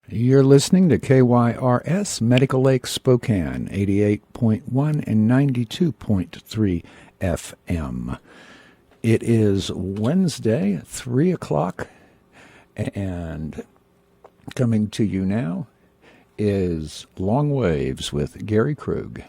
You're listening to KYRS Medical Lake Spokane, 88.1 and 92.3 FM. It is Wednesday, 3 o'clock, and coming to you now is Long Waves with Gary Krug.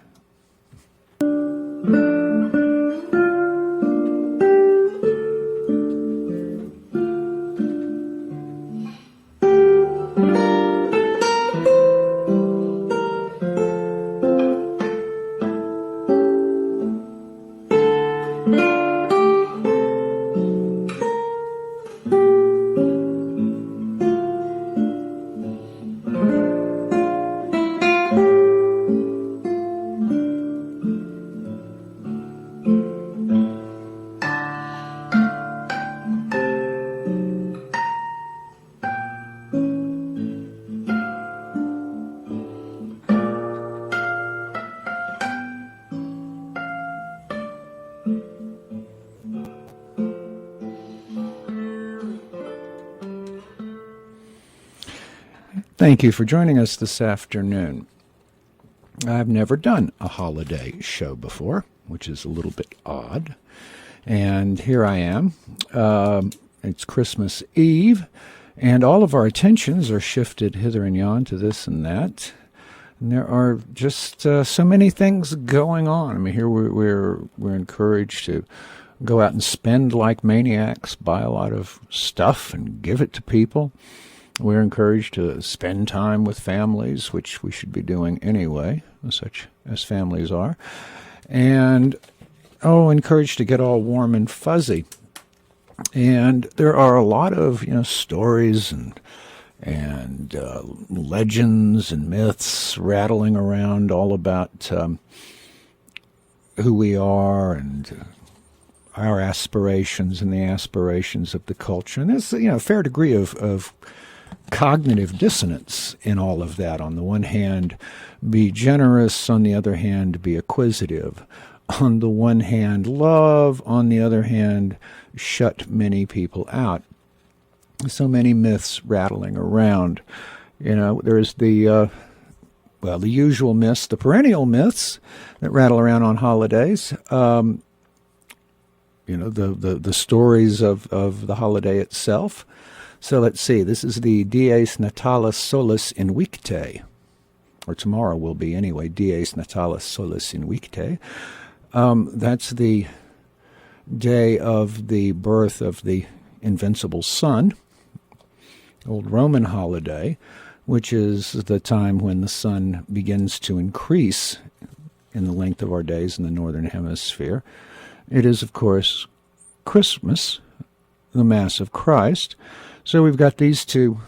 Thank you for joining us this afternoon. I've never done a holiday show before, which is a little bit odd. And here I am. It's Christmas Eve, and all of our attentions are shifted hither and yon to this and that. And there are just so many things going on. I mean, here we're encouraged to go out and spend like maniacs, buy a lot of stuff and give it to people. We're encouraged to spend time with families, which we should be doing anyway, such as families are. And, encouraged to get all warm and fuzzy. And there are a lot of, stories and legends and myths rattling around all about who we are and our aspirations and the aspirations of the culture. And there's, a fair degree of cognitive dissonance in all of that. On the one hand, be generous. On the other hand, be acquisitive. On the one hand, love. On the other hand, shut many people out. So many myths rattling around. There's the usual myths, the perennial myths that rattle around on holidays. The stories of the holiday itself. So let's see, this is the Dies Natalis Solis Invictae, or tomorrow will be anyway, Dies Natalis Solis Invictae. That's the day of the birth of the invincible sun, old Roman holiday, which is the time when the sun begins to increase in the length of our days in the northern hemisphere. It is, of course, Christmas, the Mass of Christ. So we've got these two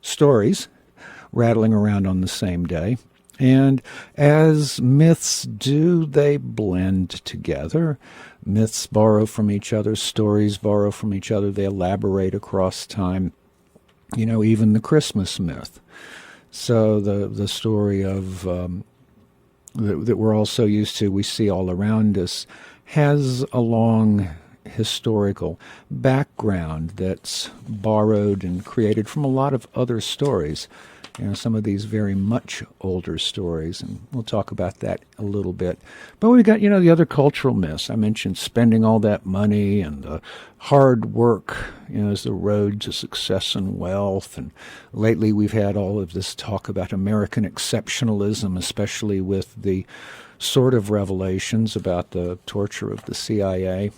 stories rattling around on the same day. And as myths do, they blend together. Myths borrow from each other. Stories borrow from each other. They elaborate across time. Even the Christmas myth. So the story of that we're all so used to, we see all around us, has a long historical background that's borrowed and created from a lot of other stories. Some of these very much older stories, and we'll talk about that a little bit. But we've got, the other cultural myths. I mentioned spending all that money and the hard work, as the road to success and wealth. And lately we've had all of this talk about American exceptionalism, especially with the sort of revelations about the torture of the CIA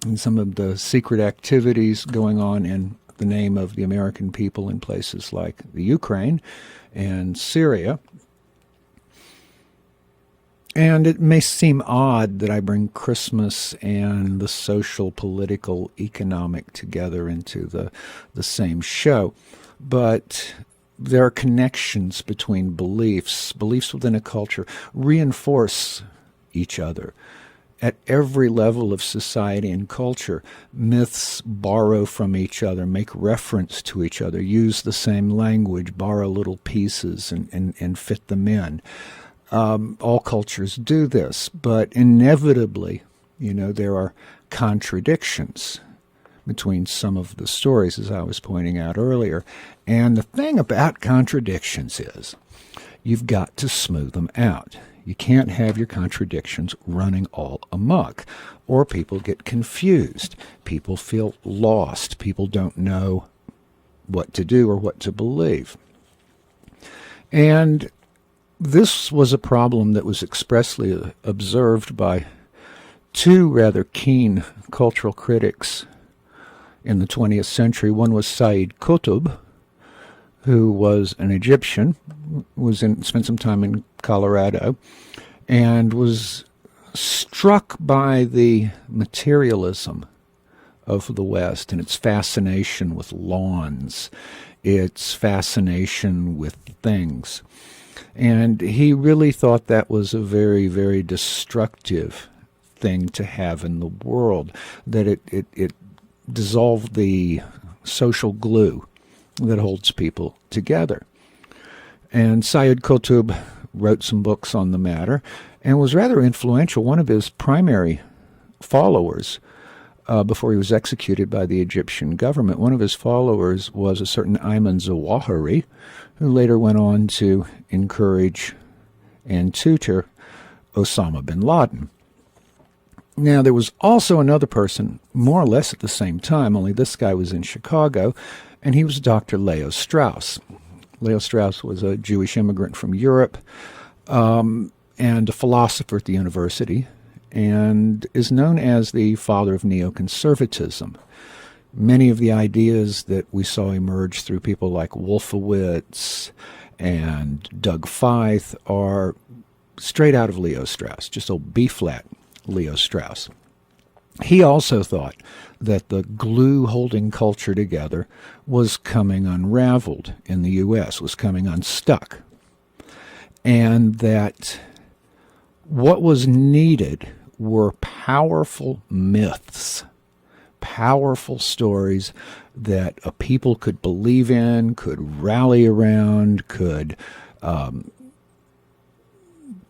and some of the secret activities going on in the name of the American people in places like the Ukraine and Syria. And it may seem odd that I bring Christmas and the social, political, economic together into the same show, but there are connections between beliefs within a culture reinforce each other. At every level of society and culture, myths borrow from each other, make reference to each other, use the same language, borrow little pieces and fit them in. All cultures do this, but inevitably, there are contradictions between some of the stories, as I was pointing out earlier. And the thing about contradictions is you've got to smooth them out. You can't have your contradictions running all amok, or people get confused. People feel lost. People don't know what to do or what to believe. And this was a problem that was expressly observed by two rather keen cultural critics in the 20th century. One was Sayyid Qutb, who was an Egyptian, spent some time in Colorado, and was struck by the materialism of the West and its fascination with lawns, its fascination with things. And he really thought that was a very, very destructive thing to have in the world, that it dissolved the social glue that holds people together. And Sayyid Qutb wrote some books on the matter and was rather influential. One of his primary followers, before he was executed by the Egyptian government, one of his followers was a certain Ayman Zawahiri, who later went on to encourage and tutor Osama bin Laden. Now, there was also another person, more or less at the same time, only this guy was in Chicago, and he was Dr. Leo Strauss. Leo Strauss was a Jewish immigrant from Europe and a philosopher at the university, and is known as the father of neoconservatism. Many of the ideas that we saw emerge through people like Wolfowitz and Doug Feith are straight out of Leo Strauss, just old B-flat Leo Strauss. He also thought that the glue holding culture together was coming unraveled in the U.S., was coming unstuck, and that what was needed were powerful myths, powerful stories that a people could believe in, could rally around, could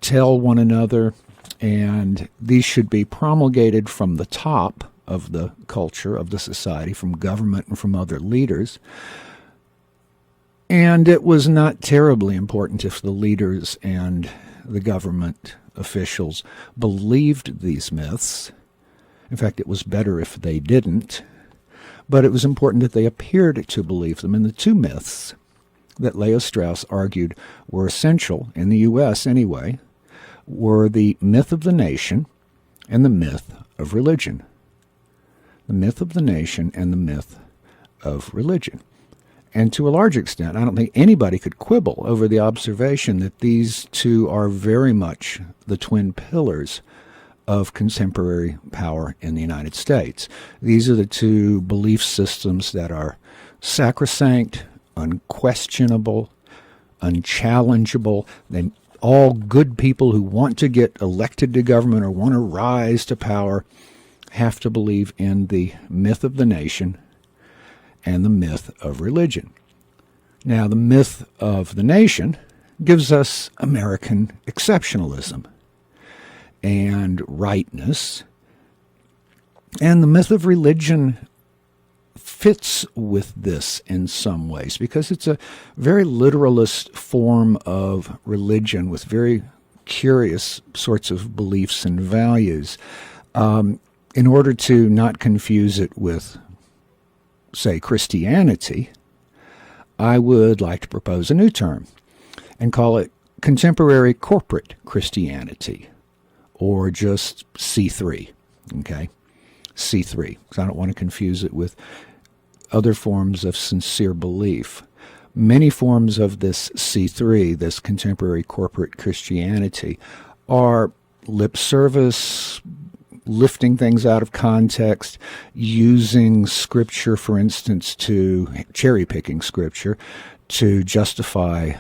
tell one another, and these should be promulgated from the top of the culture, of the society, from government and from other leaders. And it was not terribly important if the leaders and the government officials believed these myths. In fact, it was better if they didn't. But it was important that they appeared to believe them. And the two myths that Leo Strauss argued were essential, in the U.S. anyway, were the myth of the nation and the myth of religion. The myth of the nation and the myth of religion. And to a large extent, I don't think anybody could quibble over the observation that these two are very much the twin pillars of contemporary power in the United States. These are the two belief systems that are sacrosanct, unquestionable, unchallengeable. They all good people who want to get elected to government or want to rise to power have to believe in the myth of the nation and the myth of religion. Now, the myth of the nation gives us American exceptionalism and rightness, and the myth of religion fits with this in some ways because it's a very literalist form of religion with very curious sorts of beliefs and values. In order to not confuse it with, say, Christianity, I would like to propose a new term and call it contemporary corporate Christianity, or just C3, okay? C3, because I don't want to confuse it with other forms of sincere belief. Many forms of this C3, this contemporary corporate Christianity, are lip service, lifting things out of context, using scripture, for instance, cherry-picking scripture to justify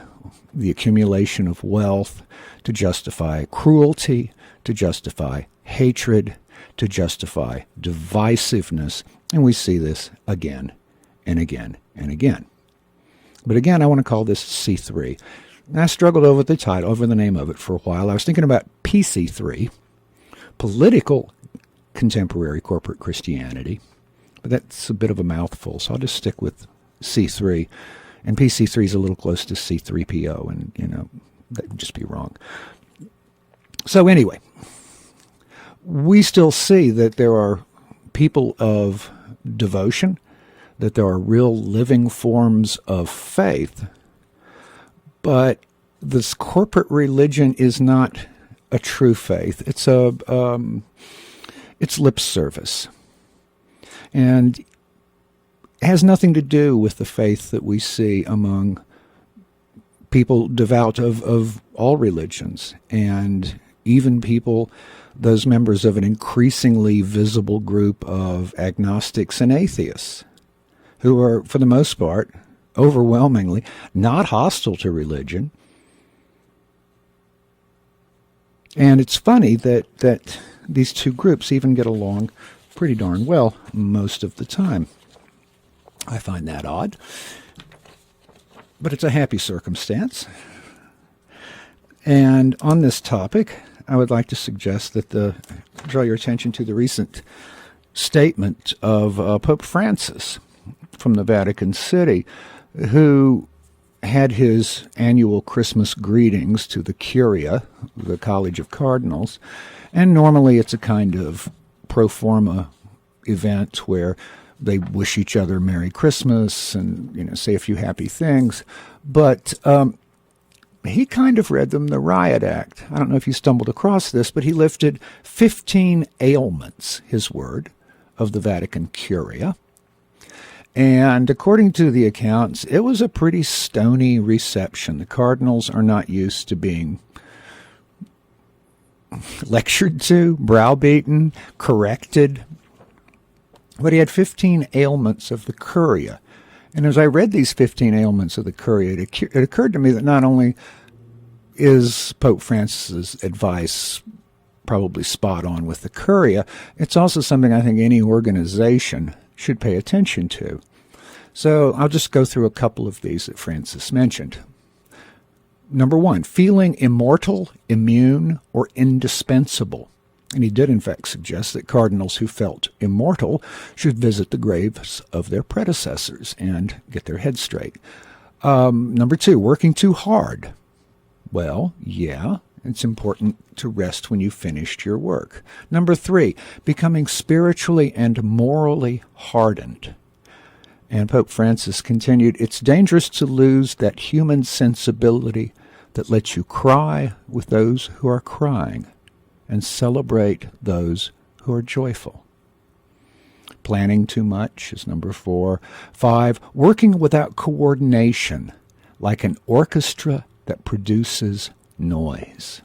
the accumulation of wealth, to justify cruelty, to justify hatred, to justify divisiveness. And we see this again and again and again. But again, I want to call this C3. And I struggled over the name of it for a while. I was thinking about PC3, political contemporary corporate Christianity, But that's a bit of a mouthful, so I'll just stick with C3. And PC3 is a little close to C3PO, and, that would just be wrong. So anyway, we still see that there are people of devotion, that there are real living forms of faith, but this corporate religion is not a true faith. It's lip service, and it has nothing to do with the faith that we see among people devout of all religions, and even people, those members of an increasingly visible group of agnostics and atheists, who are, for the most part, overwhelmingly not hostile to religion. And it's funny that these two groups even get along pretty darn well most of the time. I find that odd, but it's a happy circumstance. And on this topic, I would like to suggest that draw your attention to the recent statement of Pope Francis from the Vatican City, who had his annual Christmas greetings to the Curia, the College of Cardinals, and normally it's a kind of pro forma event where they wish each other Merry Christmas and say a few happy things, but he kind of read them the Riot Act. I don't know if you stumbled across this, but he listed 15 ailments, his word, of the Vatican Curia. And according to the accounts, it was a pretty stony reception. The cardinals are not used to being lectured to, browbeaten, corrected. But he had 15 ailments of the Curia. And as I read these 15 ailments of the Curia, it occurred to me that not only is Pope Francis's advice probably spot on with the Curia, it's also something I think any organization should pay attention to. So I'll just go through a couple of these that Francis mentioned. Number 1, feeling immortal, immune, or indispensable. And he did, in fact, suggest that cardinals who felt immortal should visit the graves of their predecessors and get their heads straight. Number 2, working too hard. Well, yeah, it's important to rest when you've finished your work. Number 3, becoming spiritually and morally hardened. And Pope Francis continued, it's dangerous to lose that human sensibility that lets you cry with those who are crying and celebrate those who are joyful. Planning too much is number 4. 5, working without coordination, like an orchestra that produces noise.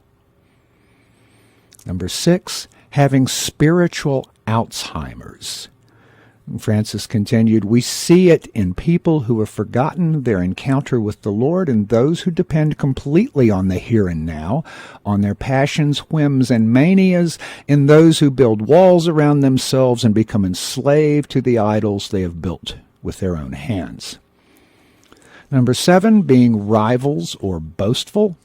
Number 6, having spiritual Alzheimer's. And Francis continued, we see it in people who have forgotten their encounter with the Lord and those who depend completely on the here and now, on their passions, whims, and manias, in those who build walls around themselves and become enslaved to the idols they have built with their own hands. Number 7, being rivals or boastful.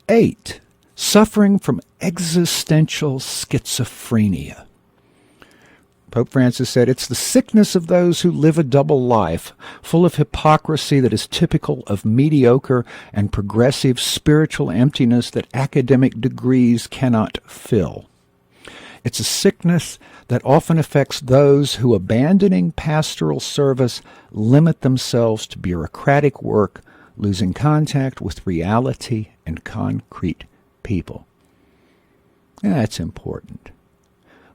8, suffering from existential schizophrenia. Pope Francis said, it's the sickness of those who live a double life, full of hypocrisy that is typical of mediocre and progressive spiritual emptiness that academic degrees cannot fill. It's a sickness that often affects those who, abandoning pastoral service, limit themselves to bureaucratic work, losing contact with reality and concrete people. And that's important.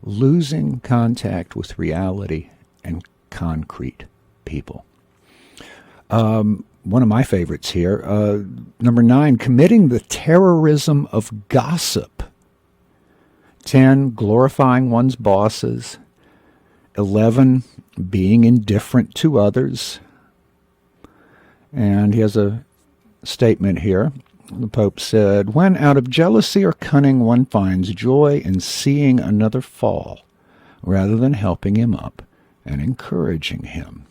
Losing contact with reality and concrete people. One of my favorites here, number 9, committing the terrorism of gossip. 10, glorifying one's bosses. 11, being indifferent to others. And he has a statement here. The Pope said, when out of jealousy or cunning one finds joy in seeing another fall, rather than helping him up and encouraging him.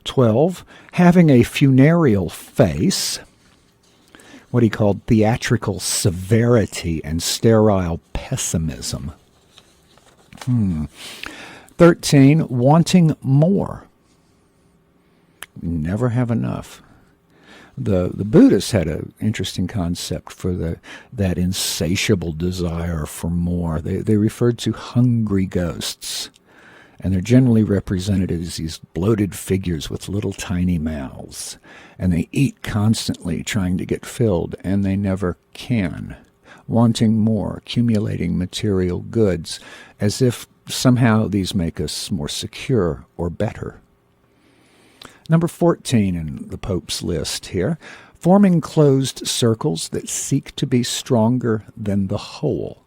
12, having a funereal face, what he called theatrical severity and sterile pessimism. 13, wanting more. Never have enough. The Buddhists had an interesting concept for that insatiable desire for more. They referred to hungry ghosts, and they're generally represented as these bloated figures with little tiny mouths, and they eat constantly trying to get filled, and they never can. Wanting more, accumulating material goods, as if somehow these make us more secure or better. Number 14 in the Pope's list here, forming closed circles that seek to be stronger than the whole.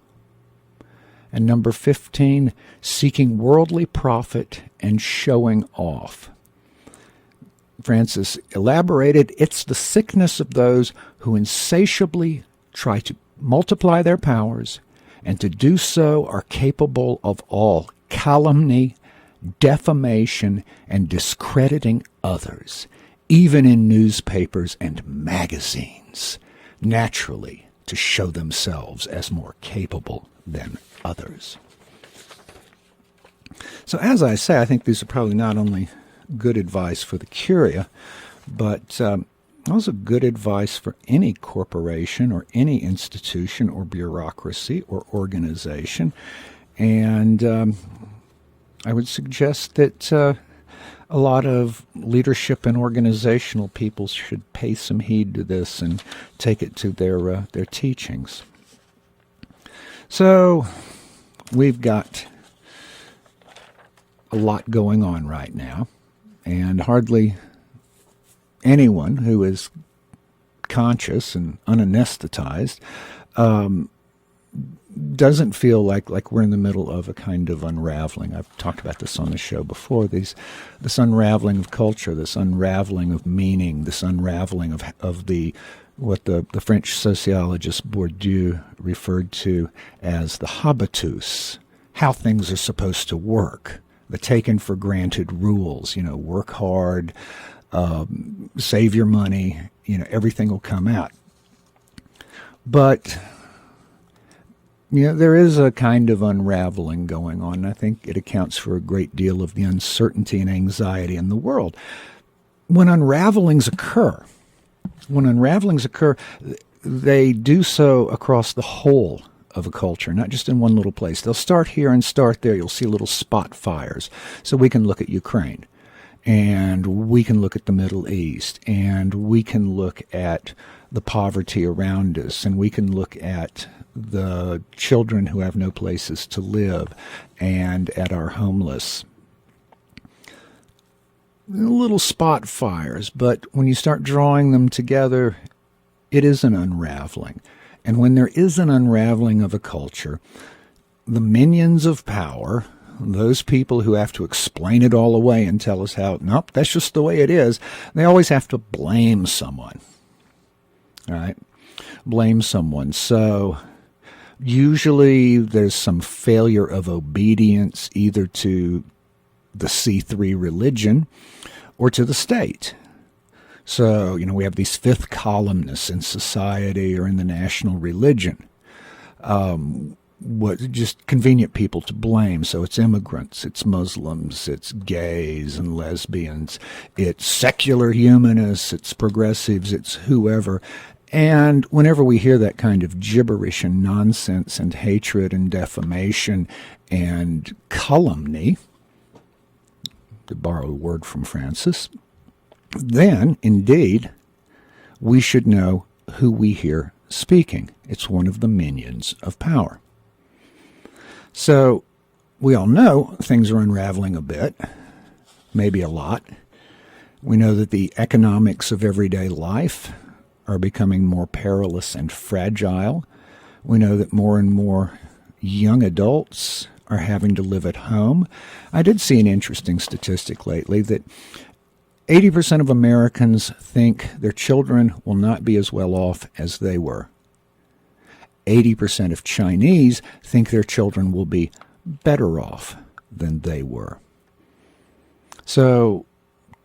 And number 15, seeking worldly profit and showing off. Francis elaborated, it's the sickness of those who insatiably try to multiply their powers, and to do so are capable of all calumny, defamation, and discrediting others, even in newspapers and magazines, naturally to show themselves as more capable than others. So as I say, I think these are probably not only good advice for the Curia, but also good advice for any corporation or any institution or bureaucracy or organization. And I would suggest that a lot of leadership and organizational people should pay some heed to this and take it to their teachings. So we've got a lot going on right now, and hardly anyone who is conscious and unanestetized doesn't feel like we're in the middle of a kind of unraveling. I've talked about this on the show before. This unraveling of culture, this unraveling of meaning, this unraveling of what the French sociologist Bourdieu referred to as the habitus, how things are supposed to work, the taken for granted rules. Work hard, save your money. Everything will come out. But there is a kind of unraveling going on. I think it accounts for a great deal of the uncertainty and anxiety in the world. When unravelings occur, they do so across the whole of a culture, not just in one little place. They'll start here and start there. You'll see little spot fires. So we can look at Ukraine, and we can look at the Middle East, and we can look at the poverty around us, and we can look at the children who have no places to live, and at our homeless. Little spot fires, but when you start drawing them together, it is an unraveling. And when there is an unraveling of a culture, the minions of power, those people who have to explain it all away and tell us how, nope, that's just the way it is, they always have to blame someone. All right? Blame someone. So usually there's some failure of obedience either to the C3 religion or to the state. So, we have these fifth columnists in society or in the national religion. Just convenient people to blame. So it's immigrants, it's Muslims, it's gays and lesbians, it's secular humanists, it's progressives, it's whoever. And whenever we hear that kind of gibberish and nonsense and hatred and defamation and calumny, to borrow a word from Francis, then, indeed, we should know who we hear speaking. It's one of the minions of power. So, we all know things are unraveling a bit, maybe a lot. We know that the economics of everyday life are becoming more perilous and fragile. We know that more and more young adults are having to live at home. I did see an interesting statistic lately that 80% of Americans think their children will not be as well off as they were. 80% of Chinese think their children will be better off than they were. So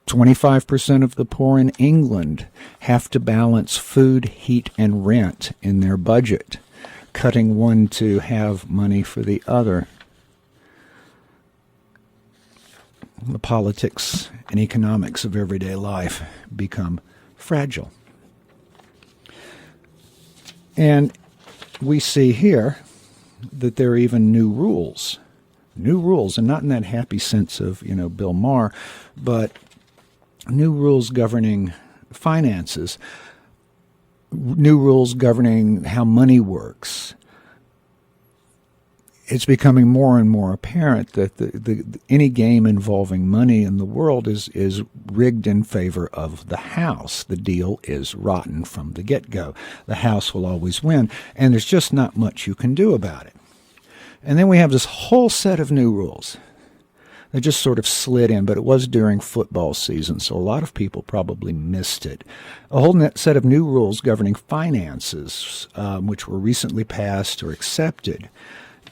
25% of the poor in England have to balance food, heat, and rent in their budget, cutting one to have money for the other. the politics and economics of everyday life become fragile. And we see here that there are even new rules, and not in that happy sense of, Bill Maher, but new rules governing finances, new rules governing how money works. It's becoming more and more apparent that any game involving money in the world is rigged in favor of the house. The deal is rotten from the get-go. The house will always win, and there's just not much you can do about it. And then we have this whole set of new rules that just sort of slid in, but it was during football season, so a lot of people probably missed it. A whole set of new rules governing finances, which were recently passed or accepted,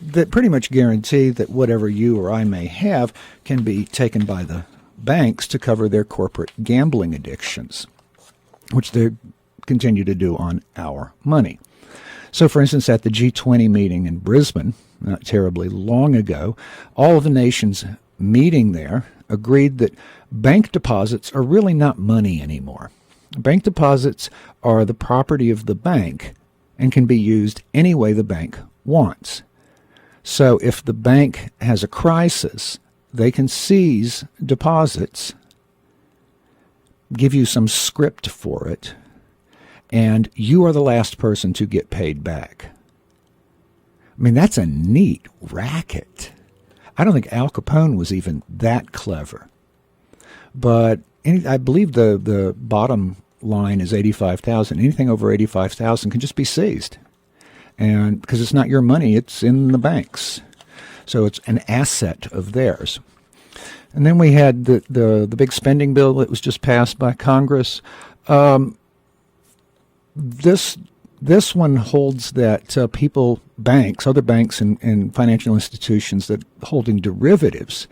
that pretty much guarantee that whatever you or I may have can be taken by the banks to cover their corporate gambling addictions, which they continue to do on our money. So, for instance, at the G20 meeting in Brisbane, not terribly long ago, all of the nations meeting there agreed that bank deposits are really not money anymore. Bank deposits are the property of the bank and can be used any way the bank wants. So if the bank has a crisis, they can seize deposits, give you some script for it, and you are the last person to get paid back. I mean, that's a neat racket. I don't think Al Capone was even that clever. But I believe the bottom line is $85,000. Anything over $85,000 can just be seized. And because it's not your money, it's in the banks. So it's an asset of theirs. And then we had the big spending bill that was just passed by Congress. This one holds that other banks and financial institutions that holding derivatives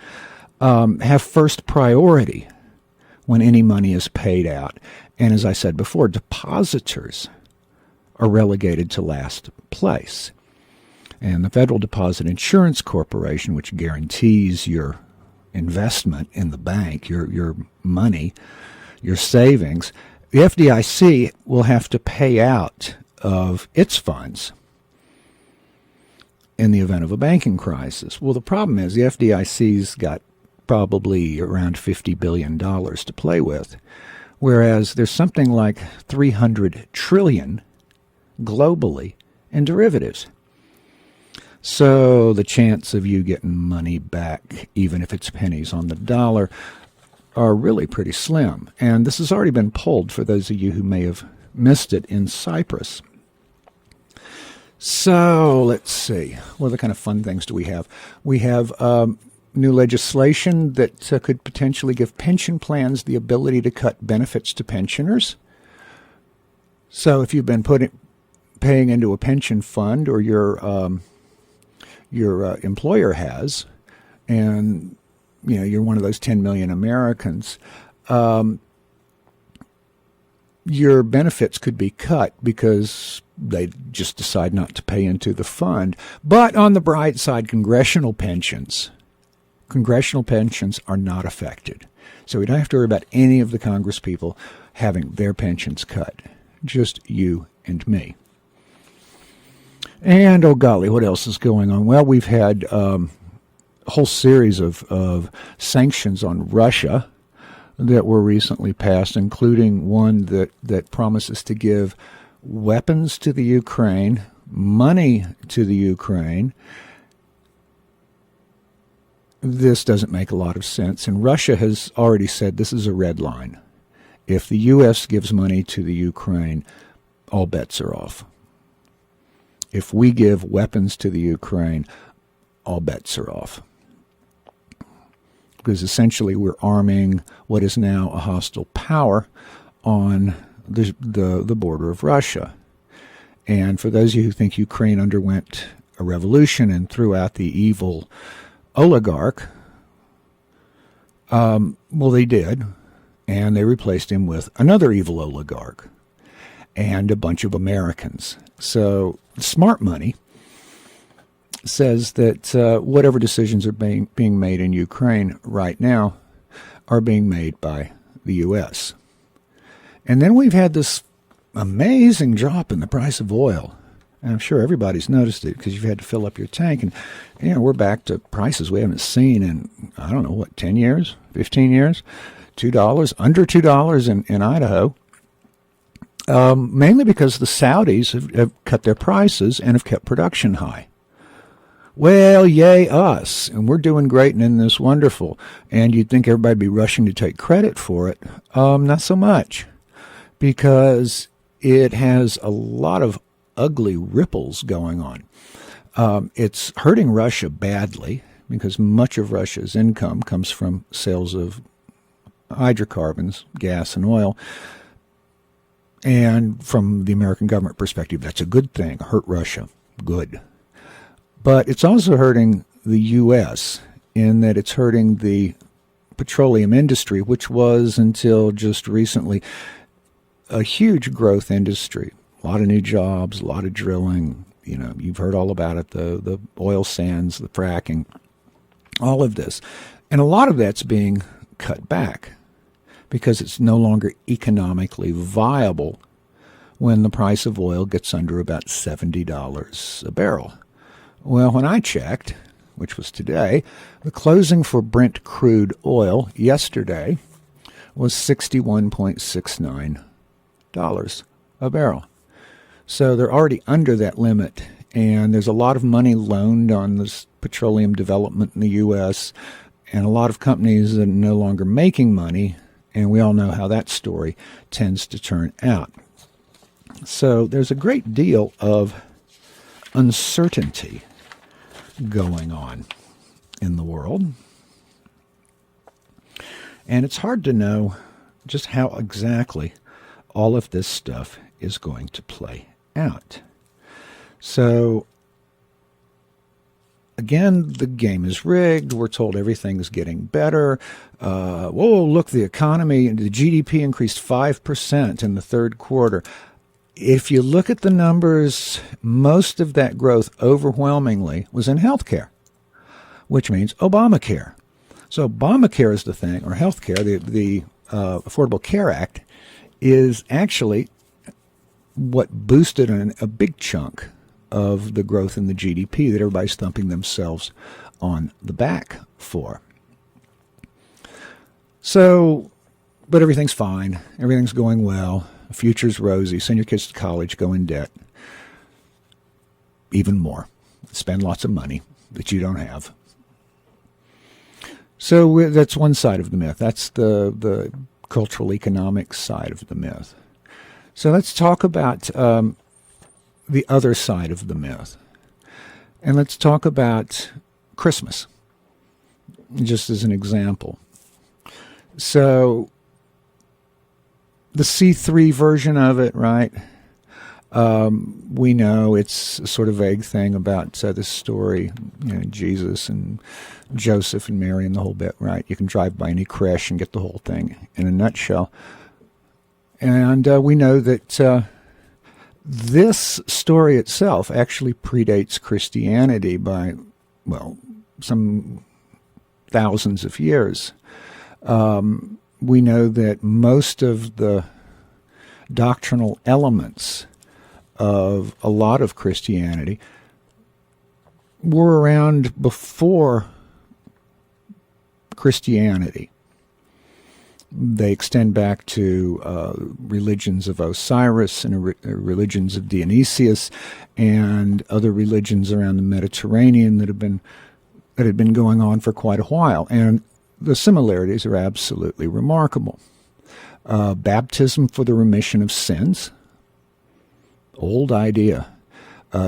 have first priority when any money is paid out. And as I said before, depositors are relegated to last place. And the Federal Deposit Insurance Corporation, which guarantees your investment in the bank, your money, your savings, the FDIC will have to pay out of its funds in the event of a banking crisis. Well, the problem is the FDIC's got probably around $50 billion to play with, whereas there's something like $300 trillion globally in derivatives. So the chance of you getting money back, even if it's pennies on the dollar, are really pretty slim. And this has already been pulled for those of you who may have missed it in Cyprus. So let's see. What other kind of fun things do we have? We have new legislation that could potentially give pension plans the ability to cut benefits to pensioners. So if you've been paying into a pension fund, or your employer has, and you're one of those 10 million Americans, your benefits could be cut because they just decide not to pay into the fund. But on the bright side, congressional pensions are not affected. So we don't have to worry about any of the Congress people having their pensions cut. Just you and me. And, oh golly, what else is going on? Well, we've had a whole series of sanctions on Russia that were recently passed, including one that promises to give weapons to the Ukraine, money to the Ukraine. This doesn't make a lot of sense, and Russia has already said this is a red line. If the U.S. gives money to the Ukraine, all bets are off. If we give weapons to the Ukraine, all bets are off. Because essentially we're arming what is now a hostile power on the border of Russia. And for those of you who think Ukraine underwent a revolution and threw out the evil oligarch, well, they did. And they replaced him with another evil oligarch and a bunch of Americans. So smart money says that whatever decisions are being made in Ukraine right now are being made by the U.S. And then we've had this amazing drop in the price of oil. And I'm sure everybody's noticed it because you've had to fill up your tank. And, we're back to prices we haven't seen in, 10 years, 15 years? $2, under $2 in Idaho. Mainly because the Saudis have cut their prices and have kept production high. Well, yay us, and we're doing great and in this wonderful. And you'd think everybody'd be rushing to take credit for it. Not so much, because it has a lot of ugly ripples going on. It's hurting Russia badly because much of Russia's income comes from sales of hydrocarbons, gas and oil. And from the American government perspective, that's a good thing. Hurt Russia. Good. But it's also hurting the U.S. in that it's hurting the petroleum industry, which was until just recently a huge growth industry. A lot of new jobs, a lot of drilling. You've heard all about it, the oil sands, the fracking, all of this. And a lot of that's being cut back because it's no longer economically viable when the price of oil gets under about $70 a barrel. Well, when I checked, which was today, the closing for Brent crude oil yesterday was $61.69 a barrel. So they're already under that limit, and there's a lot of money loaned on this petroleum development in the U.S., and a lot of companies that are no longer making money, and we all know how that story tends to turn out. So there's a great deal of uncertainty going on in the world, and it's hard to know just how exactly all of this stuff is going to play out. So again, the game is rigged. We're told everything's getting better. Whoa, look, the economy, the GDP increased 5% in the third quarter. If you look at the numbers, most of that growth overwhelmingly was in healthcare, which means Obamacare. So Obamacare is the thing, or healthcare, the Affordable Care Act, is actually what boosted a big chunk of the growth in the GDP that everybody's thumping themselves on the back for. So, but everything's fine. Everything's going well. The future's rosy. Send your kids to college, go in debt. Even more. Spend lots of money that you don't have. So that's one side of the myth. That's the cultural economic side of the myth. So let's talk about the other side of the myth. And let's talk about Christmas, just as an example. So the C3 version of it, right? We know it's a sort of vague thing about this story, Jesus and Joseph and Mary and the whole bit, right? You can drive by any creche and get the whole thing in a nutshell. And we know that this story itself actually predates Christianity by, some thousands of years. We know that most of the doctrinal elements of a lot of Christianity were around before Christianity. They extend back to religions of Osiris and religions of Dionysius and other religions around the Mediterranean that had been going on for quite a while. And the similarities are absolutely remarkable. Baptism for the remission of sins, old idea.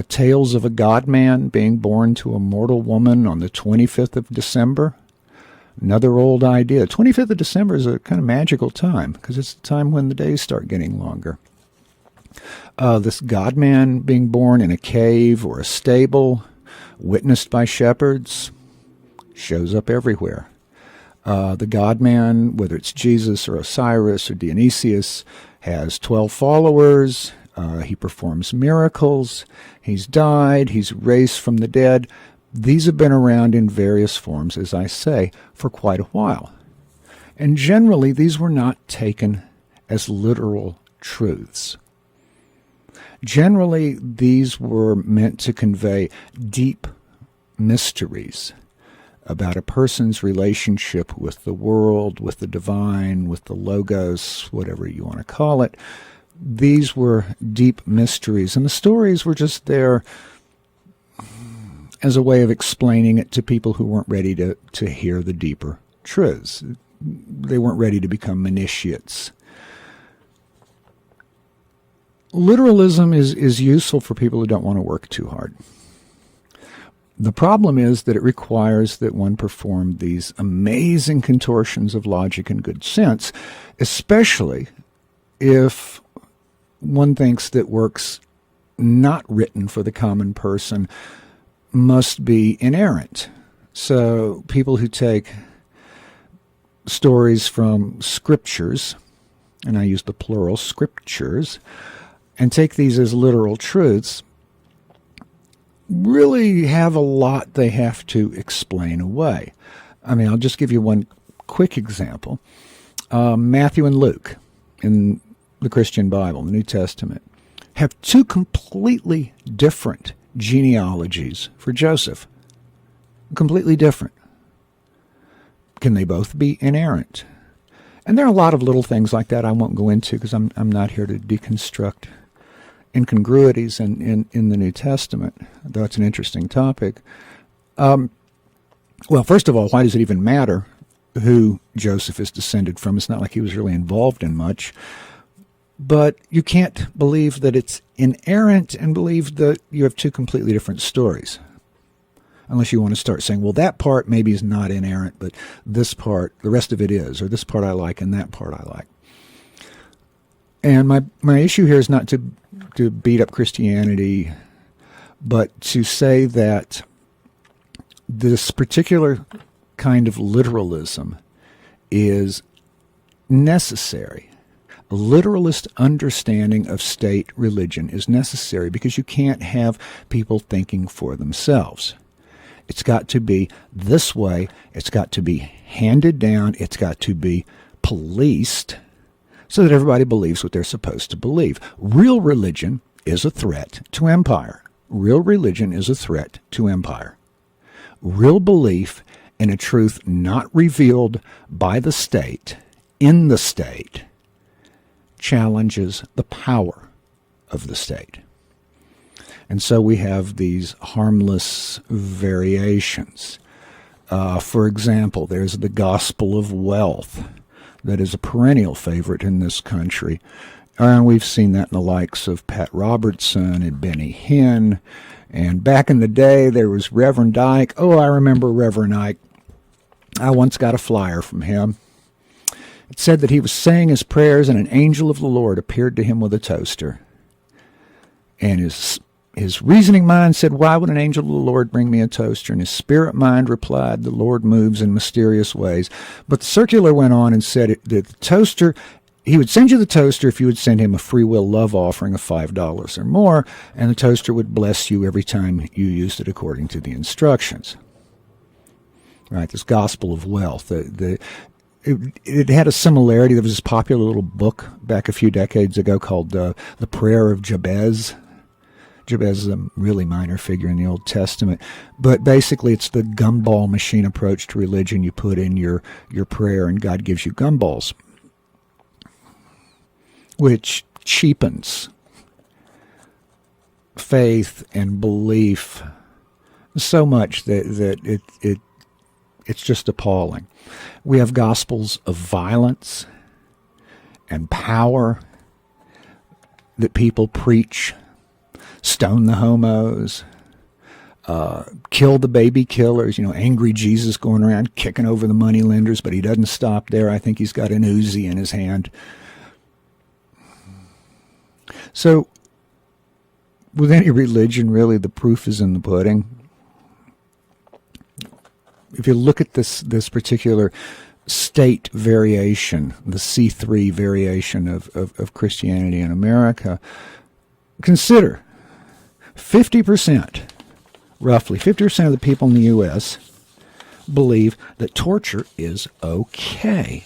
Tales of a God-man being born to a mortal woman on the 25th of December, another old idea. 25th of December is a kind of magical time because it's the time when the days start getting longer. This God-man being born in a cave or a stable, witnessed by shepherds, shows up everywhere. The God-man, whether it's Jesus or Osiris or Dionysius, has 12 followers. He performs miracles. He's died. He's raised from the dead. These have been around in various forms, as I say, for quite a while. And generally, these were not taken as literal truths. Generally, these were meant to convey deep mysteries about a person's relationship with the world, with the divine, with the logos, whatever you want to call it. These were deep mysteries, and the stories were just there as a way of explaining it to people who weren't ready to hear the deeper truths. They weren't ready to become initiates. Literalism is useful for people who don't want to work too hard. The problem is that it requires that one perform these amazing contortions of logic and good sense, especially if one thinks that works not written for the common person must be inerrant. So people who take stories from scriptures, and I use the plural, scriptures, and take these as literal truths, really have a lot they have to explain away. I mean, I'll just give you one quick example. Matthew and Luke in the Christian Bible, the New Testament, have two completely different genealogies for Joseph. Completely different. Can they both be inerrant? And there are a lot of little things like that I won't go into because I'm not here to deconstruct incongruities in the New Testament, though it's an interesting topic. Well, first of all, why does it even matter who Joseph is descended from? It's not like he was really involved in much. But you can't believe that it's inerrant and believe that you have two completely different stories. Unless you want to start saying, well, that part maybe is not inerrant, but this part, the rest of it is, or this part I like and that part I like. And my issue here is not to beat up Christianity, but to say that this particular kind of literalism is necessary. A literalist understanding of state religion is necessary because you can't have people thinking for themselves. It's got to be this way. It's got to be handed down. It's got to be policed so that everybody believes what they're supposed to believe. Real religion is a threat to empire. Real religion is a threat to empire. Real belief in a truth not revealed by the state, in the state, challenges the power of the state. And so we have these harmless variations. For example, there's the gospel of wealth that is a perennial favorite in this country. And we've seen that in the likes of Pat Robertson and Benny Hinn. And back in the day, there was Reverend Ike. Oh, I remember Reverend Ike. I once got a flyer from him. It said that he was saying his prayers and an angel of the Lord appeared to him with a toaster. And his reasoning mind said, why would an angel of the Lord bring me a toaster? And his spirit mind replied, the Lord moves in mysterious ways. But the circular went on and said that the toaster, he would send you the toaster if you would send him a free will love offering of $5 or more, and the toaster would bless you every time you used it according to the instructions. Right, this gospel of wealth. It had a similarity. There was this popular little book back a few decades ago called The Prayer of Jabez. Jabez is a really minor figure in the Old Testament. But basically it's the gumball machine approach to religion. You put in your prayer and God gives you gumballs, which cheapens faith and belief so much that it's just appalling. We have gospels of violence and power that people preach. Stone the homos, kill the baby killers, angry Jesus going around kicking over the money lenders, but he doesn't stop there. I think he's got an Uzi in his hand. So with any religion, really, the proof is in the pudding. If you look at this particular state variation, the C3 variation of Christianity in America, consider 50%, roughly 50% of the people in the U.S. believe that torture is okay.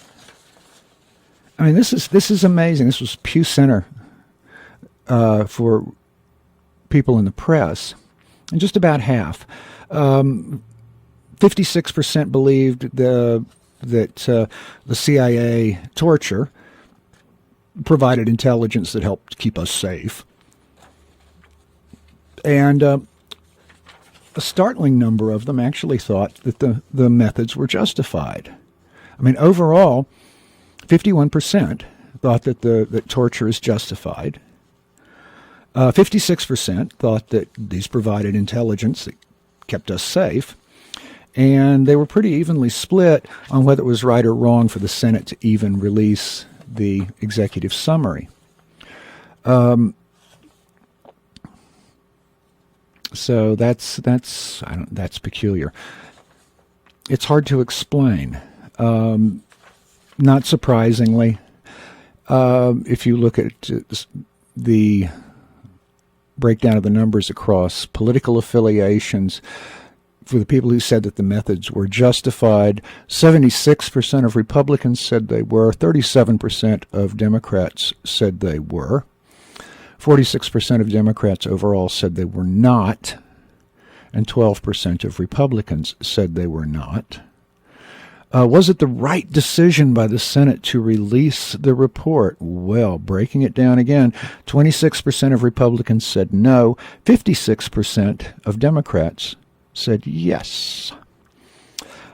I mean, this is amazing. This was Pew Center for people in the press, and just about half. 56% believed that the CIA torture provided intelligence that helped keep us safe. And a startling number of them actually thought that the methods were justified. I mean, overall, 51% thought that torture is justified. 56% thought that these provided intelligence that kept us safe. And they were pretty evenly split on whether it was right or wrong for the Senate to even release the executive summary. So that's peculiar. It's hard to explain. Not surprisingly, if you look at the breakdown of the numbers across political affiliations, for the people who said that the methods were justified, 76% of Republicans said they were, 37% of Democrats said they were, 46% of Democrats overall said they were not, and 12% of Republicans said they were not. Was it the right decision by the Senate to release the report? Well, breaking it down again, 26% of Republicans said no, 56% of Democrats said yes.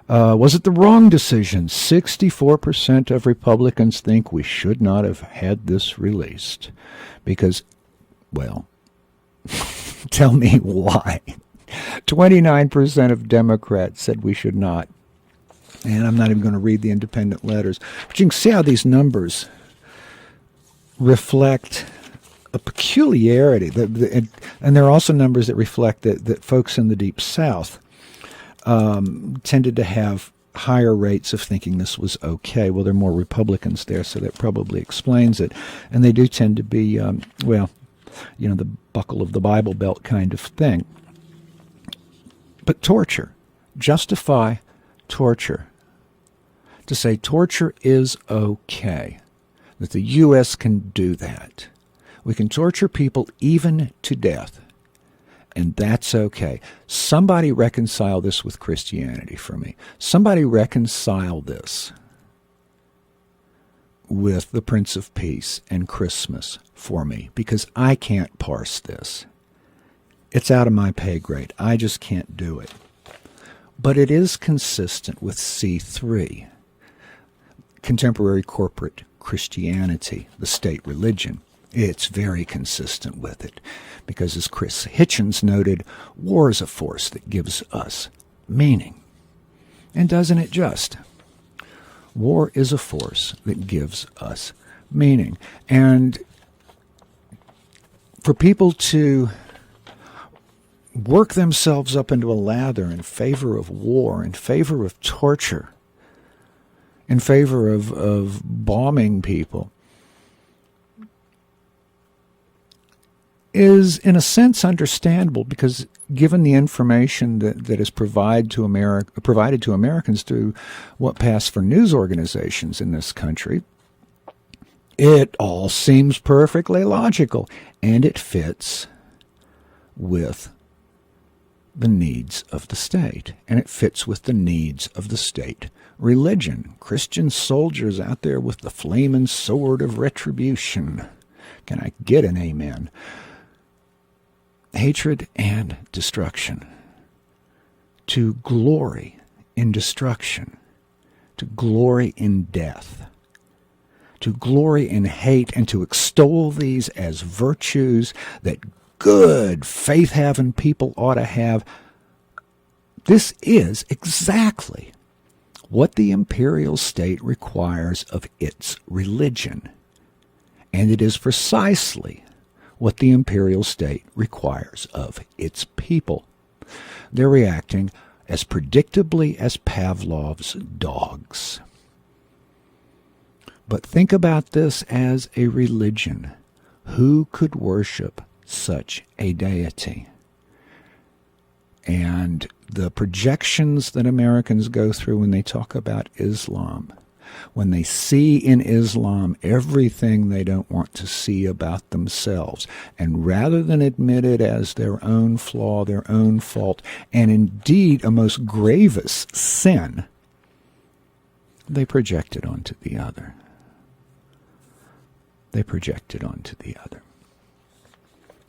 Was it the wrong decision? 64% of Republicans think we should not have had this released because, well, tell me why. 29% of Democrats said we should not. And I'm not even going to read the independent letters. But you can see how these numbers reflect a peculiarity. And there are also numbers that reflect that folks in the Deep South tended to have higher rates of thinking this was okay. Well, there are more Republicans there, so that probably explains it. And they do tend to be, the buckle of the Bible Belt kind of thing. But torture, justify torture. To say torture is okay, that the U.S. can do that. We can torture people even to death, and that's okay. Somebody reconcile this with Christianity for me. Somebody reconcile this with the Prince of Peace and Christmas for me, because I can't parse this. It's out of my pay grade. I just can't do it. But it is consistent with C3, contemporary corporate Christianity, the state religion. It's very consistent with it because, as Chris Hitchens noted, war is a force that gives us meaning. And doesn't it just? War is a force that gives us meaning. And for people to work themselves up into a lather in favor of war, in favor of torture, in favor of bombing people, is in a sense understandable, because given the information that is provided to Americans through what pass for news organizations in this country, it all seems perfectly logical, and it fits with the needs of the state, and it fits with the needs of the state religion. Christian soldiers out there with the flaming sword of retribution. Can I get an amen? Hatred and destruction. To glory in destruction. To glory in death. To glory in hate, and to extol these as virtues that good, faith-having people ought to have. This is exactly what the imperial state requires of its religion. And it is precisely what the imperial state requires of its people. They're reacting as predictably as Pavlov's dogs. But think about this as a religion. Who could worship such a deity? And the projections that Americans go through when they talk about Islam, when they see in Islam everything they don't want to see about themselves. And rather than admit it as their own flaw, their own fault, and indeed a most gravest sin, they project it onto the other. They project it onto the other.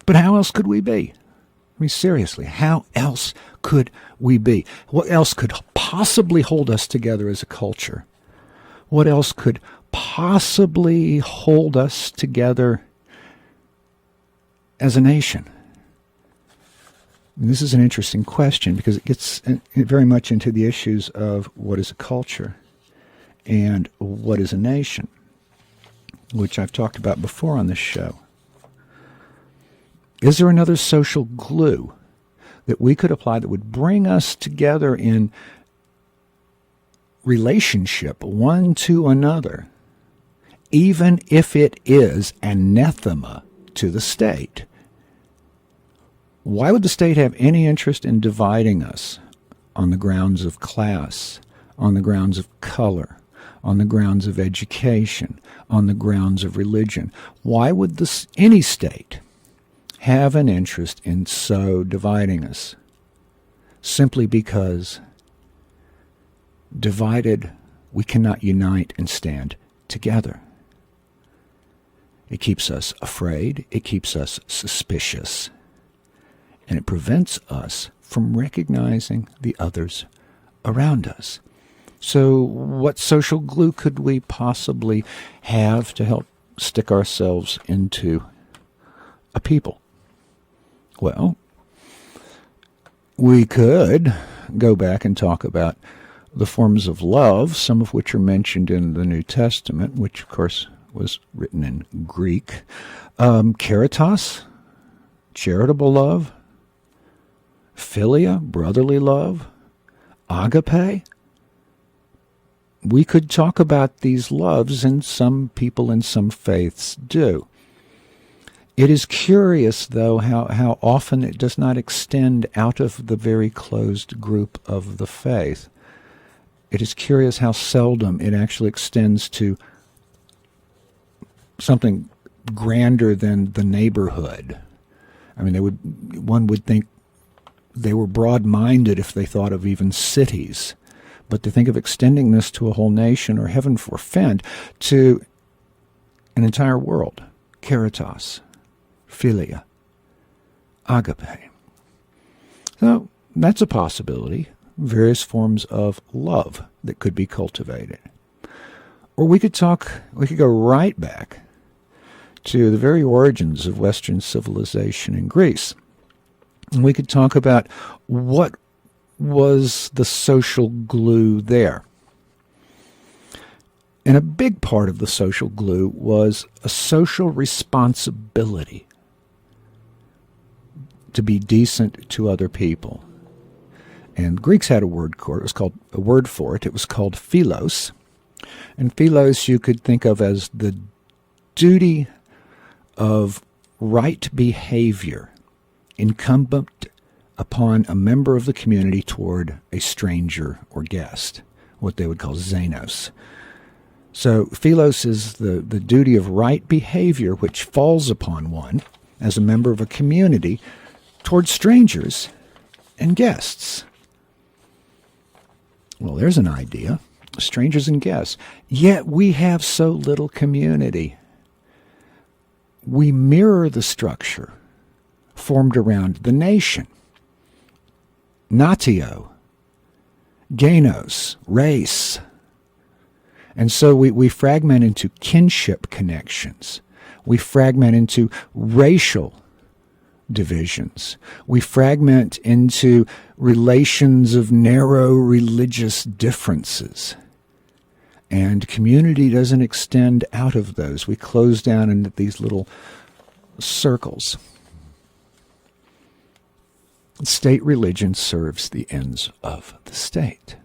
But how else could we be? I mean, seriously, how else could we be? What else could possibly hold us together as a culture? What else could possibly hold us together as a nation? And this is an interesting question because it gets very much into the issues of what is a culture and what is a nation, which I've talked about before on this show. Is there another social glue that we could apply that would bring us together in relationship one to another, even if it is anathema to the state? Why would the state have any interest in dividing us on the grounds of class, on the grounds of color, on the grounds of education, on the grounds of religion? Why would any state have an interest in so dividing us? Simply because divided, we cannot unite and stand together. It keeps us afraid, it keeps us suspicious, and it prevents us from recognizing the others around us. So what social glue could we possibly have to help stick ourselves into a people? Well, we could go back and talk about the forms of love, some of which are mentioned in the New Testament, which, of course, was written in Greek. Caritas, charitable love. Philia, brotherly love. Agape. We could talk about these loves, and some people in some faiths do. It is curious, though, how often it does not extend out of the very closed group of the faith. It is curious how seldom it actually extends to something grander than the neighborhood. I mean, one would think they were broad-minded if they thought of even cities. But to think of extending this to a whole nation, or heaven forfend, to an entire world, caritas, philia, agape. So that's a possibility. Various forms of love that could be cultivated. Or we could go right back to the very origins of Western civilization in Greece. And we could talk about what was the social glue there. And a big part of the social glue was a social responsibility to be decent to other people. And Greeks had a word for it. It was called philos. And philos you could think of as the duty of right behavior incumbent upon a member of the community toward a stranger or guest, what they would call xenos. So philos is the duty of right behavior which falls upon one as a member of a community toward strangers and guests. Well, there's an idea. Strangers and guests. Yet we have so little community. We mirror the structure formed around the nation. Natio, genos, race. And so we fragment into kinship connections. We fragment into racial divisions. We fragment into relations of narrow religious differences. And community doesn't extend out of those. We close down into these little circles. State religion serves the ends of the state.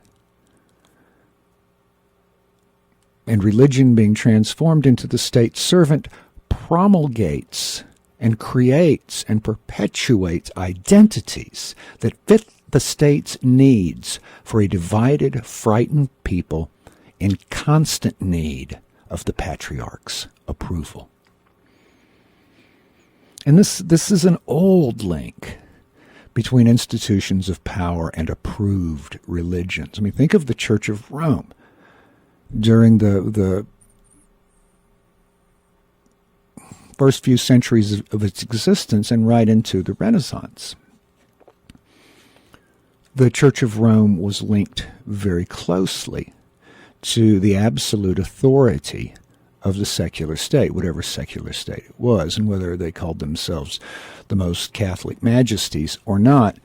And religion, being transformed into the state servant, promulgates and creates and perpetuates identities that fit the state's needs for a divided, frightened people in constant need of the patriarch's approval. And this is an old link between institutions of power and approved religions. I mean, think of the Church of Rome during the first few centuries of its existence and right into the Renaissance. The Church of Rome was linked very closely to the absolute authority of the secular state, whatever secular state it was, and whether they called themselves the most Catholic majesties or not,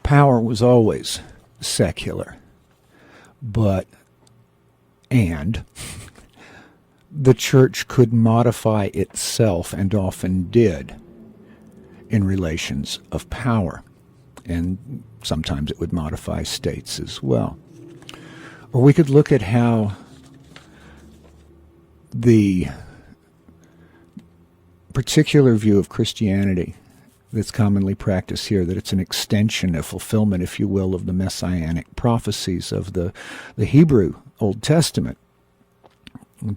power was always secular. And the church could modify itself, and often did, in relations of power. And sometimes it would modify states as well. Or we could look at how the particular view of Christianity that's commonly practiced here, that it's an extension, a fulfillment, if you will, of the messianic prophecies of the Hebrew Old Testament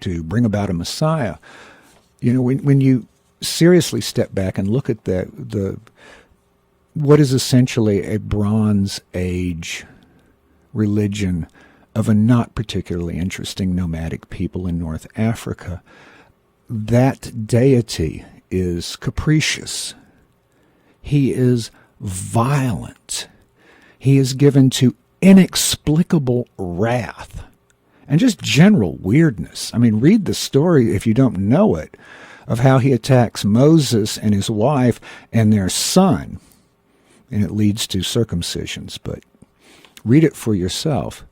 to bring about a Messiah. You know, when you seriously step back and look at the what is essentially a Bronze Age religion of a not particularly interesting nomadic people in North Africa, that deity is capricious. He is violent. He is given to inexplicable wrath and just general weirdness. I mean, read the story, if you don't know it, of how he attacks Moses and his wife and their son, and it leads to circumcisions, but read it for yourself.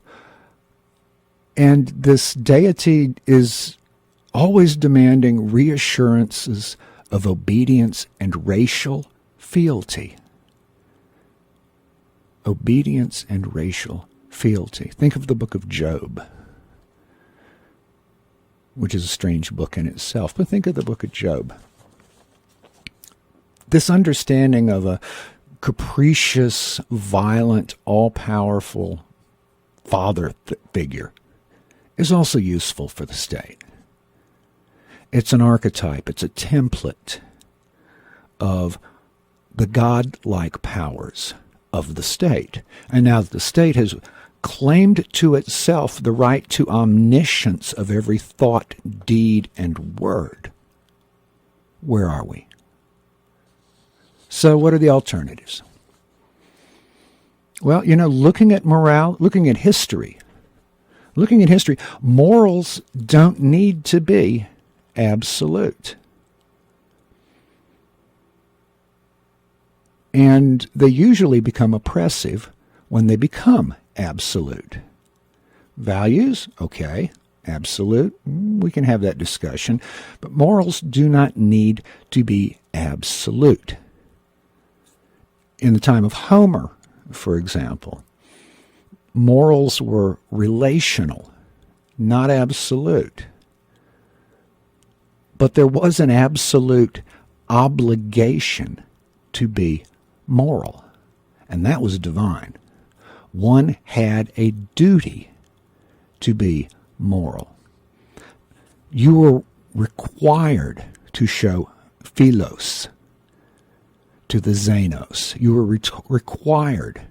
And this deity is always demanding reassurances of obedience and racial fealty. Obedience and racial fealty. Think of the book of Job, which is a strange book in itself, but think of the book of Job. This understanding of a capricious, violent, all-powerful father figure is also useful for the state. It's an archetype, it's a template of the godlike powers of the state. And now that the state has claimed to itself the right to omniscience of every thought, deed, and word, where are we? So what are the alternatives? Well, you know, looking at history, morals don't need to be absolute. And they usually become oppressive when they become absolute. Values, okay, absolute, we can have that discussion, but morals do not need to be absolute. In the time of Homer, for example, morals were relational, not absolute. But there was an absolute obligation to be moral, and that was divine. One had a duty to be moral. You were required to show philos to the Xenos. You were required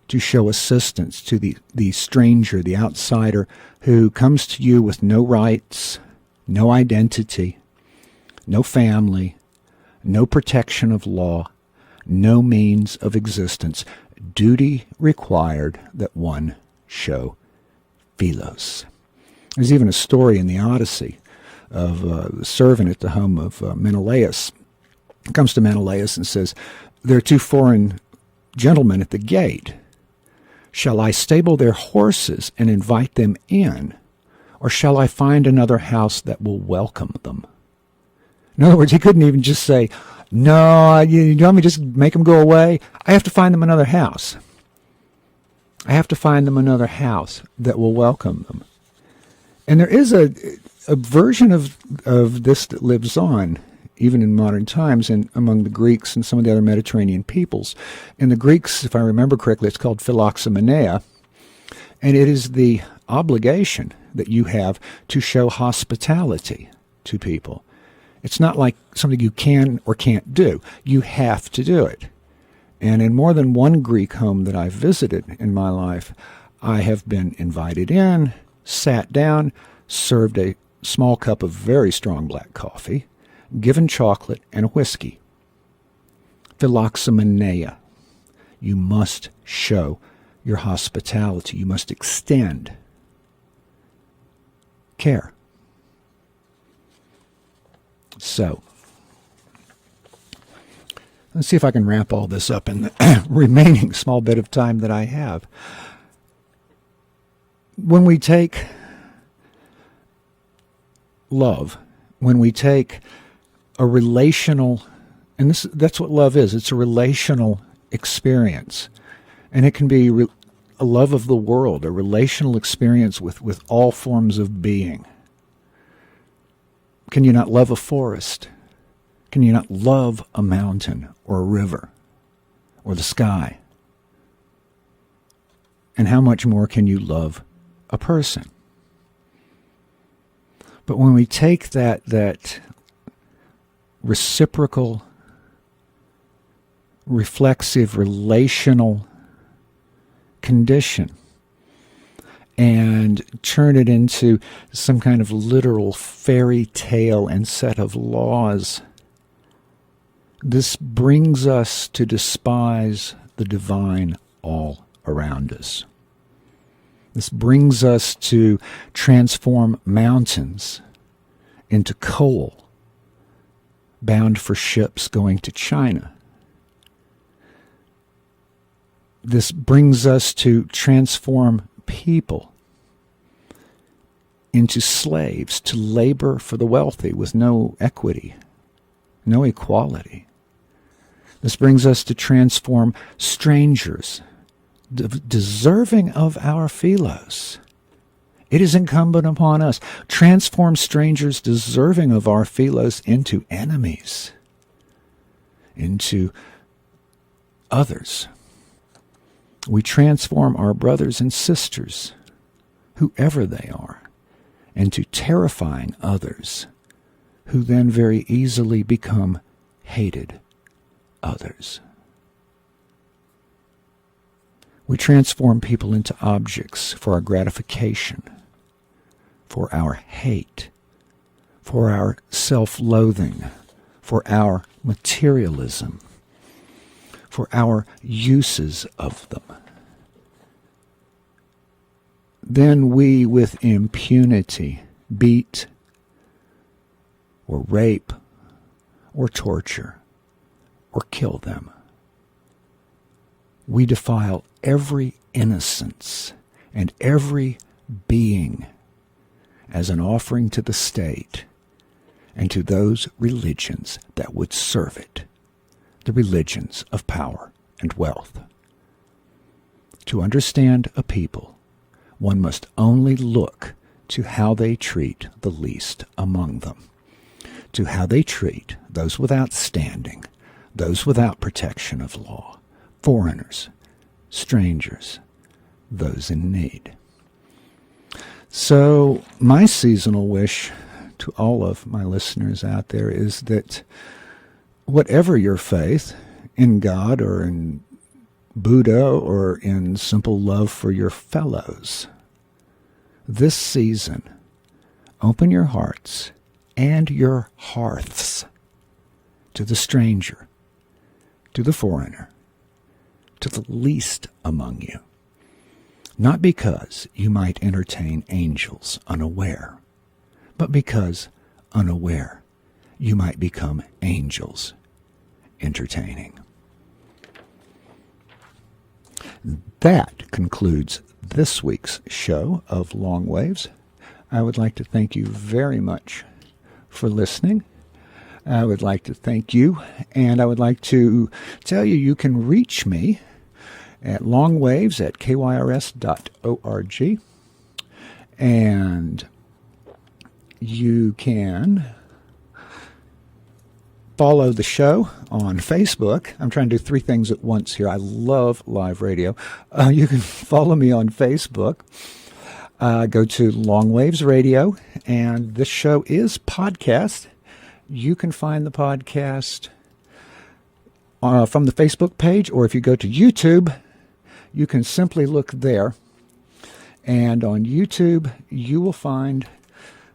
to show assistance to the stranger, the outsider, who comes to you with no rights, no identity, no family, no protection of law, no means of existence. Duty required that one show philos. There's even a story in the Odyssey of a servant at the home of Menelaus. He comes to Menelaus and says, "There are two foreign gentlemen at the gate. Shall I stable their horses and invite them in, or shall I find another house that will welcome them?" In other words, he couldn't even just say, "No, you want me to just make them go away? I have to find them another house. I have to find them another house that will welcome them." And there is a version of this that lives on, even in modern times, and among the Greeks and some of the other Mediterranean peoples. In the Greeks, if I remember correctly, it's called philoxomeneia, and it is the obligation that you have to show hospitality to people. It's not like something you can or can't do. You have to do it. And in more than one Greek home that I've visited in my life, I have been invited in, sat down, served a small cup of very strong black coffee, given chocolate and a whiskey. Philoxomeneia. You must show your hospitality. You must extend care. So, let's see if I can wrap all this up in the remaining small bit of time that I have. When we take love, when we take a relational, and that's what love is, it's a relational experience. And it can be a love of the world, a relational experience with all forms of being. Can you not love a forest? Can you not love a mountain or a river or the sky? And how much more can you love a person? But when we take that reciprocal, reflexive, relational condition and turn it into some kind of literal fairy tale and set of laws, this brings us to despise the divine all around us. This brings us to transform mountains into coal bound for ships going to China. This brings us to transform people into slaves, to labor for the wealthy with no equity, no equality. This brings us to transform strangers, deserving of our philos. It is incumbent upon us. Transform strangers deserving of our philos into enemies, into others. We transform our brothers and sisters, whoever they are, into terrifying others, who then very easily become hated others. We transform people into objects for our gratification, for our hate, for our self-loathing, for our materialism, for our uses of them. Then we with impunity beat or rape or torture or kill them. We defile every innocence and every being as an offering to the state and to those religions that would serve it, the religions of power and wealth. To understand a people, one must only look to how they treat the least among them, to how they treat those without standing, those without protection of law, foreigners, strangers, those in need. So my seasonal wish to all of my listeners out there is that whatever your faith, in God or in Buddha or in simple love for your fellows, this season, open your hearts and your hearths to the stranger, to the foreigner, to the least among you, not because you might entertain angels unaware, but because, unaware, you might become angels entertaining. That concludes this week's show of Long Waves. I would like to thank you very much for listening. I would like to thank you, and I would like to tell you you can reach me at longwaves@kyrs.org, and you can follow the show on Facebook. I'm trying to do 3 things at once here. I love live radio. You can follow me on Facebook. go to Long Waves Radio, and this show is podcast. You can find the podcast from the Facebook page, or if you go to YouTube, you can simply look there. And on YouTube, you will find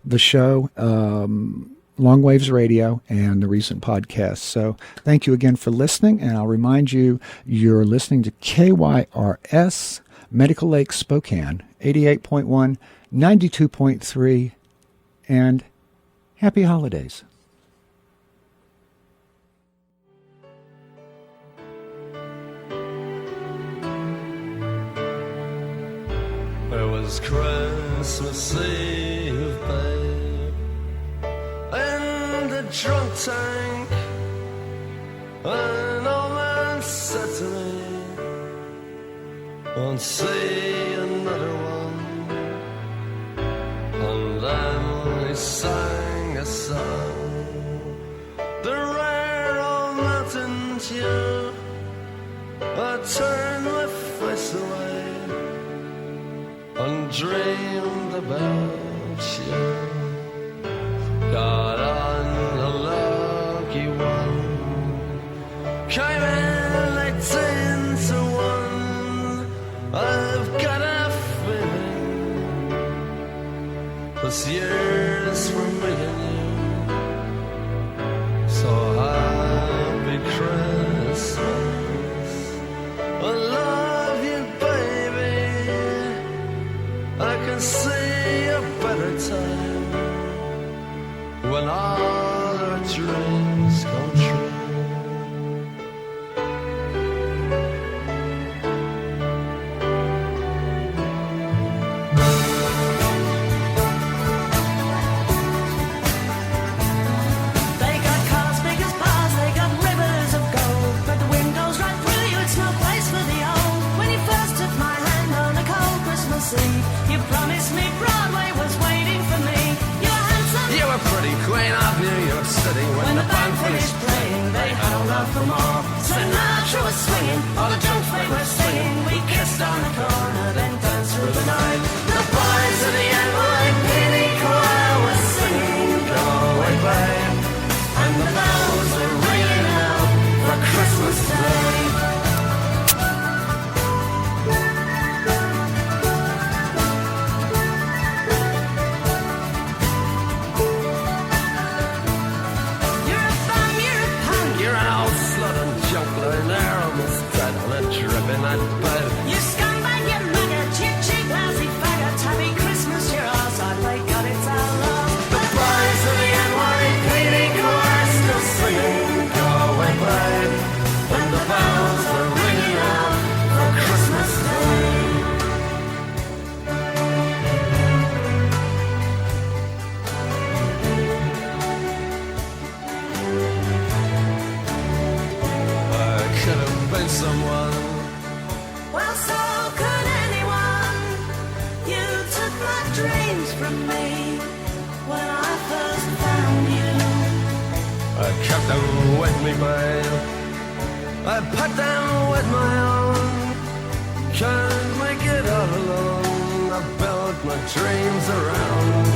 the show, Long Waves Radio, and the recent podcast. So thank you again for listening, and I'll remind you, you're listening to KYRS, Medical Lake, Spokane, 88.1, 92.3, and happy holidays. It was Christmas Eve, babe, in the drunk tank. An old man said to me, won't see another one. And then he sang a song, the rare old mountain tune. I turned my face away and dreamed about you. Got on a lucky one, came in 18 to 1. I've got a feeling this year's for me and you. So happy Christmas, I love you, baby. I can see a better time when all our dreams come true. They got cars big as bars, they got rivers of gold, but the wind goes right through you, it's no place for the old. When you first took my hand on a cold Christmas Eve, you promised me Broadway was waiting for me. You were handsome, You were pretty queen of New York City. when the band finished playing, they held out for more. Sinatra was swinging, all the junk they were singing. We kissed on the corner, then danced through the night. The boys of the NYPD choir were singing, "Go Away, Babe," and the bells were ringing out for Christmas Day. You're a bum, you're a punk, You're an old slut and junk lying there almost dead on a drip in that bed. you scumbag, you maggot, you cheap, lousy faggot. Happy Christmas, you're ours, I play God, it's our love. The boys of the NYPD choir still singing, "Go Away, Babe," when the bells were ringing out for Christmas Day. I could have been someone. Well, so could anyone. You took my dreams from me when I first found you. I kept them with me, babe. I put them with my own. Can't make it all alone. I built my dreams around